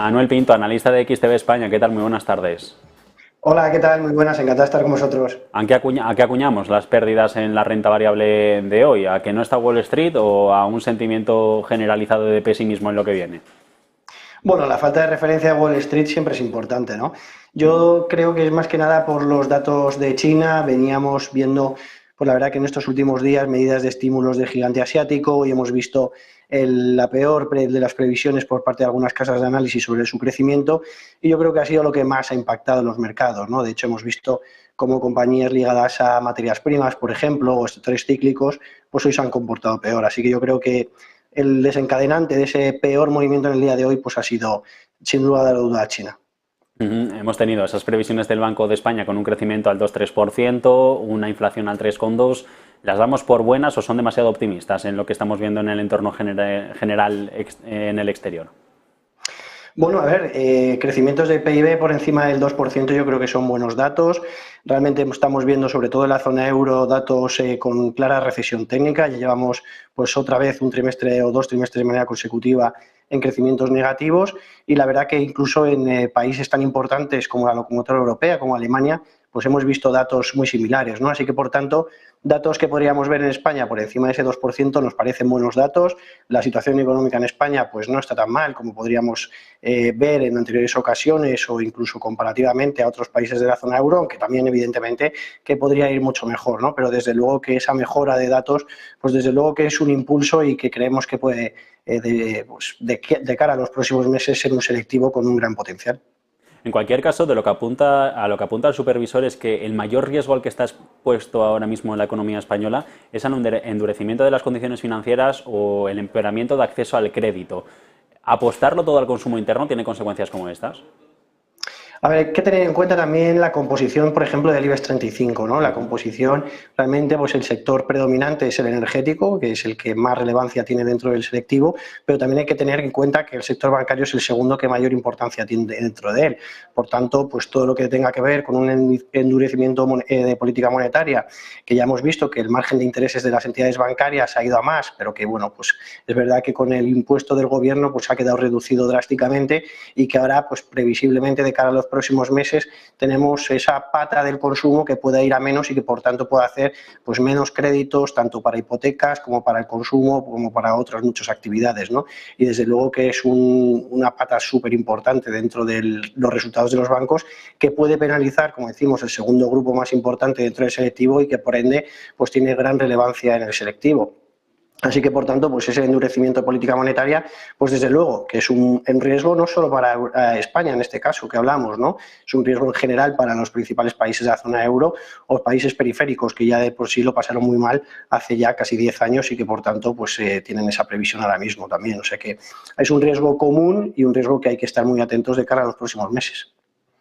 Manuel Pinto, analista de XTB España. ¿Qué tal? Muy buenas tardes. Hola, ¿qué tal? Muy buenas, encantado de estar con vosotros. ¿A qué acuñamos las pérdidas en la renta variable de hoy? ¿A que no está Wall Street o a un sentimiento generalizado de pesimismo en lo que viene? Bueno, la falta de referencia a Wall Street siempre es importante, ¿no? Yo creo que es más que nada por los datos de China. Veníamos viendo, pues la verdad que en estos últimos días, medidas de estímulos del gigante asiático y hemos visto la peor de las previsiones por parte de algunas casas de análisis sobre su crecimiento y yo creo que ha sido lo que más ha impactado en los mercados, ¿no? De hecho, hemos visto cómo compañías ligadas a materias primas, por ejemplo, o sectores cíclicos, pues hoy se han comportado peor. Así que yo creo que el desencadenante de ese peor movimiento en el día de hoy pues ha sido, sin duda de la duda, China. Hemos tenido esas previsiones del Banco de España con un crecimiento al 2,3%, una inflación al 3,2%. ¿Las damos por buenas o son demasiado optimistas en lo que estamos viendo en el entorno general en el exterior? Bueno, a ver, crecimientos de PIB por encima del 2% yo creo que son buenos datos. Realmente estamos viendo, sobre todo en la zona euro, datos con clara recesión técnica. Ya llevamos pues otra vez un trimestre o dos trimestres de manera consecutiva en crecimientos negativos y la verdad que incluso en países tan importantes como la locomotora europea, como Alemania, pues hemos visto datos muy similares, ¿no? Así que, por tanto, datos que podríamos ver en España por encima de ese 2% nos parecen buenos datos. La situación económica en España pues no está tan mal como podríamos ver en anteriores ocasiones o incluso comparativamente a otros países de la zona euro, aunque también evidentemente que podría ir mucho mejor, ¿no? Pero desde luego que esa mejora de datos, pues desde luego que es un impulso y que creemos que puede, de cara a los próximos meses, ser un selectivo con un gran potencial. En cualquier caso, a lo que apunta el supervisor es que el mayor riesgo al que está expuesto ahora mismo en la economía española es al endurecimiento de las condiciones financieras o el empeoramiento de acceso al crédito. ¿Apostarlo todo al consumo interno tiene consecuencias como estas? A ver, hay que tener en cuenta también la composición, por ejemplo, del IBEX 35, ¿no? La composición, realmente, pues el sector predominante es el energético, que es el que más relevancia tiene dentro del selectivo, pero también hay que tener en cuenta que el sector bancario es el segundo que mayor importancia tiene dentro de él. Por tanto, pues todo lo que tenga que ver con un endurecimiento de política monetaria, que ya hemos visto que el margen de intereses de las entidades bancarias ha ido a más, pero que, bueno, pues es verdad que con el impuesto del gobierno pues ha quedado reducido drásticamente y que ahora, pues previsiblemente de cara a los próximos meses tenemos esa pata del consumo que pueda ir a menos y que por tanto pueda hacer pues menos créditos tanto para hipotecas como para el consumo como para otras muchas actividades, ¿no? Y desde luego que es una pata súper importante dentro de los resultados de los bancos que puede penalizar, como decimos, el segundo grupo más importante dentro del selectivo y que por ende pues tiene gran relevancia en el selectivo. Así que, por tanto, pues ese endurecimiento de política monetaria, pues desde luego que es un riesgo no solo para España, en este caso que hablamos, ¿no? Es un riesgo en general para los principales países de la zona euro o países periféricos que ya de por sí lo pasaron muy mal hace ya casi 10 años y que, por tanto, pues tienen esa previsión ahora mismo también. O sea que es un riesgo común y un riesgo que hay que estar muy atentos de cara a los próximos meses.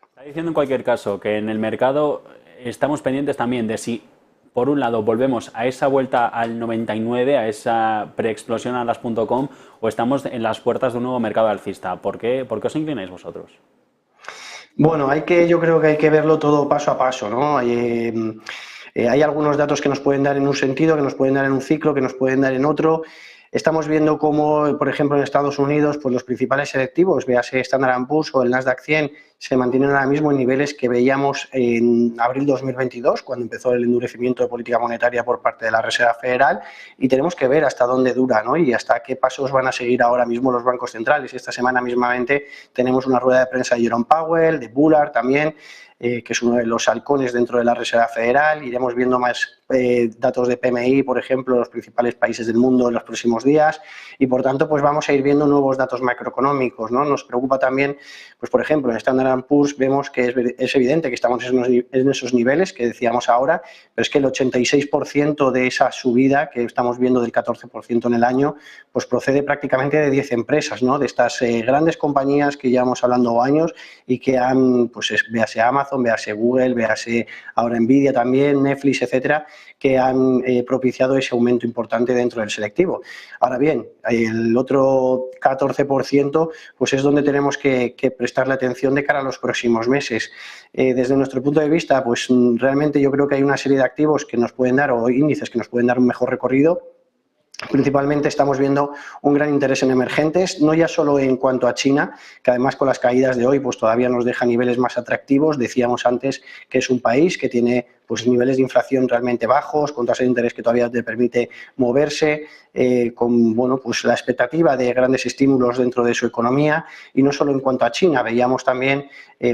Está diciendo en cualquier caso que en el mercado estamos pendientes también de si, por un lado, volvemos a esa vuelta al 99, a esa preexplosión a las .com, o estamos en las puertas de un nuevo mercado alcista. ¿Por qué os inclináis vosotros? Bueno, yo creo que hay que verlo todo paso a paso, ¿no? Hay algunos datos que nos pueden dar en un sentido, que nos pueden dar en un ciclo, que nos pueden dar en otro. Estamos viendo cómo, por ejemplo, en Estados Unidos, pues los principales selectivos, véase Standard & Poor's o el Nasdaq 100, se mantienen ahora mismo en niveles que veíamos en abril 2022, cuando empezó el endurecimiento de política monetaria por parte de la Reserva Federal, y tenemos que ver hasta dónde dura, ¿no? Y hasta qué pasos van a seguir ahora mismo los bancos centrales. Esta semana mismamente tenemos una rueda de prensa de Jerome Powell, de Bullard también, que es uno de los halcones dentro de la Reserva Federal. Iremos viendo más datos de PMI, por ejemplo, en los principales países del mundo en los próximos días y, por tanto, pues vamos a ir viendo nuevos datos macroeconómicos, ¿no? Nos preocupa también, pues por ejemplo, en Standard & Poor's vemos que es evidente que estamos en esos niveles que decíamos ahora, pero es que el 86% de esa subida que estamos viendo del 14% en el año, pues procede prácticamente de 10 empresas, ¿no? De estas grandes compañías que llevamos hablando años y que han, pues véase Amazon, véase Google, véase ahora Nvidia también, Netflix, etcétera, que han propiciado ese aumento importante dentro del selectivo. Ahora bien, el otro 14% pues es donde tenemos que prestarle atención de cara a los próximos meses. Desde nuestro punto de vista, pues realmente yo creo que hay una serie de activos que nos pueden dar o índices que nos pueden dar un mejor recorrido. Principalmente estamos viendo un gran interés en emergentes, no ya solo en cuanto a China, que además con las caídas de hoy pues todavía nos deja niveles más atractivos. Decíamos antes que es un país que tiene pues niveles de inflación realmente bajos, con tasas de interés que todavía te permite moverse, con bueno, pues la expectativa de grandes estímulos dentro de su economía, y no solo en cuanto a China, veíamos también,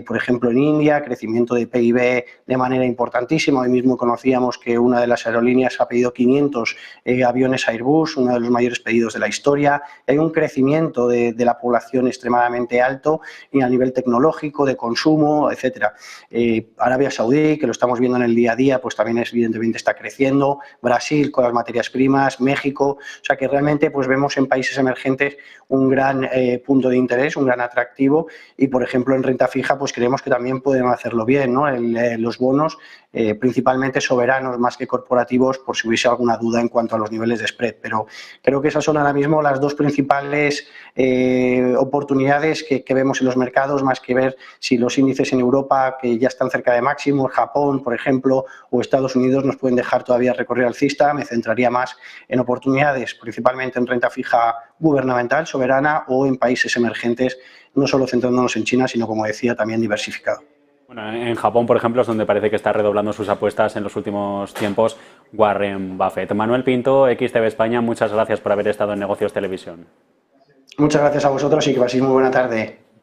por ejemplo, en India, crecimiento de PIB de manera importantísima. Hoy mismo conocíamos que una de las aerolíneas ha pedido 500 aviones Airbus, uno de los mayores pedidos de la historia. Hay un crecimiento de la población extremadamente alto y a nivel tecnológico, de consumo, etcétera. Arabia Saudí, que lo estamos viendo en el día a día, pues también evidentemente está creciendo. Brasil con las materias primas, México, o sea que realmente pues vemos en países emergentes un gran punto de interés, un gran atractivo, y por ejemplo en renta fija pues creemos que también podemos hacerlo bien, ¿no? Los bonos, principalmente soberanos más que corporativos, por si hubiese alguna duda en cuanto a los niveles de spread, pero creo que esas son ahora mismo las dos principales oportunidades que vemos en los mercados, más que ver si los índices en Europa, que ya están cerca de máximo, Japón, por ejemplo, o Estados Unidos nos pueden dejar todavía recorrer alcista. Me centraría más en oportunidades, principalmente en renta fija gubernamental, soberana, o en países emergentes, no solo centrándonos en China, sino, como decía, también diversificado. Bueno, en Japón, por ejemplo, es donde parece que está redoblando sus apuestas en los últimos tiempos Warren Buffett. Manuel Pinto, XTV España, muchas gracias por haber estado en Negocios Televisión. Muchas gracias a vosotros y que paséis muy buena tarde.